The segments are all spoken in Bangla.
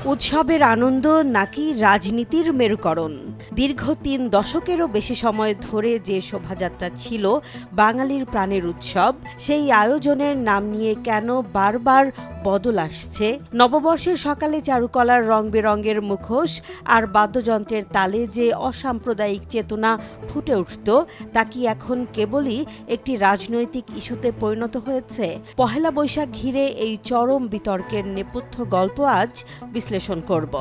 উৎসবের আনন্দ নাকি রাজনীতির মেরুকরণ? দীর্ঘ ৩ দশকেরও বেশি সময় ধরে যে শোভাযাত্রা ছিল বাঙালির প্রাণের উৎসব, সেই আয়োজনের নাম নিয়ে কেন বারবার বদল আসছে? নববর্ষের সকালে চারুকলার রং-বেরঙের মুখোশ আর বাদ্যযন্ত্রের তালে যে অসাম্প্রদায়িক চেতনা ফুটে উঠত, তা কি এখন কেবলই একটি রাজনৈতিক ইস্যুতে পরিণত হয়েছে? পহেলা বৈশাখ ঘিরে এই চরম বিতর্কের নেপথ্য গল্প আজ বিশ্লেষণ করব।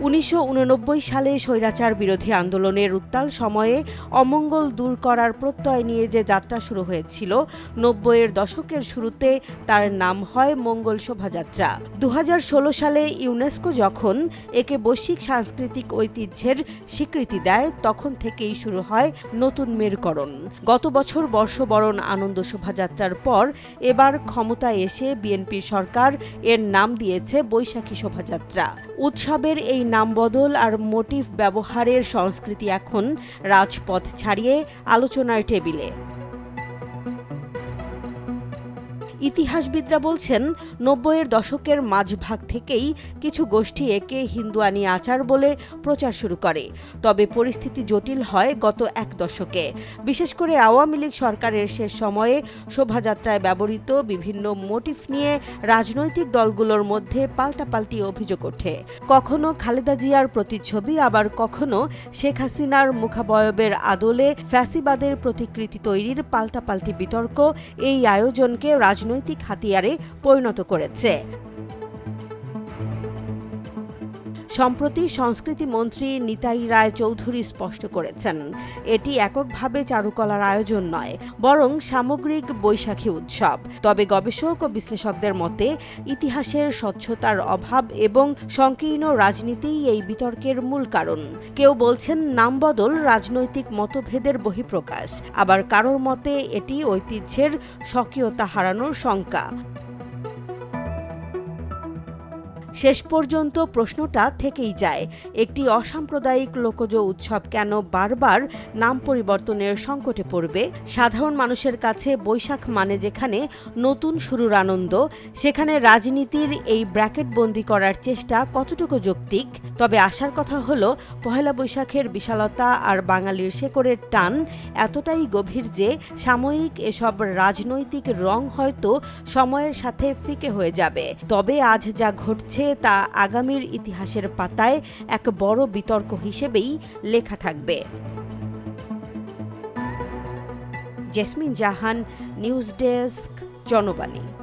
১৯৮৯ সালে স্বৈরাচার বিরোধী আন্দোলনের উত্তাল সময়ে অমঙ্গল দূর করার প্রত্যয় নিয়ে যে যাত্রা শুরু হয়েছিল, ৯০-এর দশকের শুরুতে তার নাম হয় মঙ্গল শোভাযাত্রা। ২০১৬ সালে ইউনেস্কো যখন একে বৈশ্বিক সাংস্কৃতিক ঐতিহ্যের স্বীকৃতি দেয়, তখন থেকেই শুরু হয় নতুন মেরুকরণ। গত বছর বর্ষবরণ আনন্দ শোভাযাত্রার পর এবার ক্ষমতায় এসে বিএনপির সরকার এর নাম দিয়েছে বৈশাখী শোভাযাত্রা। উৎসবের এই নাম বদল আর মোটিভ ব্যবহারের সংস্কৃতি এখন রাজপথ ছাড়িয়ে আলোচনার টেবিলে। ইতিহাসবিদরা বলছেন, ৯০-এর দশকের মাঝভাগ থেকেই কিছু গোষ্ঠী একে হিন্দুয়ানি আচার বলে প্রচার শুরু করে। তবে পরিস্থিতি জটিল হয় গত এক দশকে। বিশেষ করে আওয়ামী লীগ সরকারের শেষ সময়ে শোভাযাত্রায় ব্যবহৃত বিভিন্ন মোটিভ নিয়ে রাজনৈতিক দলগুলোর মধ্যে পাল্টাপাল্টি অভিযোগ ওঠে। কখনো খালেদা জিয়ার প্রতিচ্ছবি, আবার কখনো শেখ হাসিনার মুখাবয়বের আদলে ফ্যাসিবাদের প্রতিকৃতি তৈরির পাল্টাপাল্টি বিতর্ক এই আয়োজনকে রাজনৈতিক হাতিয়ারে পরিণত করেছে। সম্প্রতি সংস্কৃতি মন্ত্রী নিতাই রায় চৌধুরী স্পষ্ট করেছেন, এটি এককভাবে চারুকলার আয়োজন নয়, বরং সামগ্রিক বৈশাখী উৎসব। তবে গবেষক ও বিশ্লেষকদের মতে ইতিহাসের স্বচ্ছতার অভাব এবং সংকীর্ণ রাজনীতিই এই বিতর্কের মূল কারণ। কেউ বলছেন নাম বদল রাজনৈতিক মতভেদের বহিঃপ্রকাশ, আবার কারোর মতে এটি ঐতিহ্যের স্বকীয়তা হারানোর শঙ্কা। শেষ পর্যন্ত প্রশ্নটা থেকেই যায়, একটি অসাম্প্রদায়িক লোকজ উৎসব কেন বারবার নাম পরিবর্তনের সংকটে পড়বে? সাধারণ মানুষের কাছে বৈশাখ মানে যেখানে নতুন শুরুর আনন্দ, সেখানে রাজনীতির এই ব্র্যাকেটবন্দি করার চেষ্টা কতটুকু যৌক্তিক? তবে আসার কথা হলো, পহেলা বৈশাখের বিশালতা আর বাঙালির শেকড়ের টান এতটাই গভীর যে সাময়িক এসব রাজনৈতিক রং হয়তো সময়ের সাথে ফিকে হয়ে যাবে। তবে আজ যা ঘটছে তা আগামীর ইতিহাসের পাতায় এক বড় বিতর্ক হিসেবেই লেখা থাকবে। জেসমিন জাহান, নিউজ ডেস্ক, জনবাণী।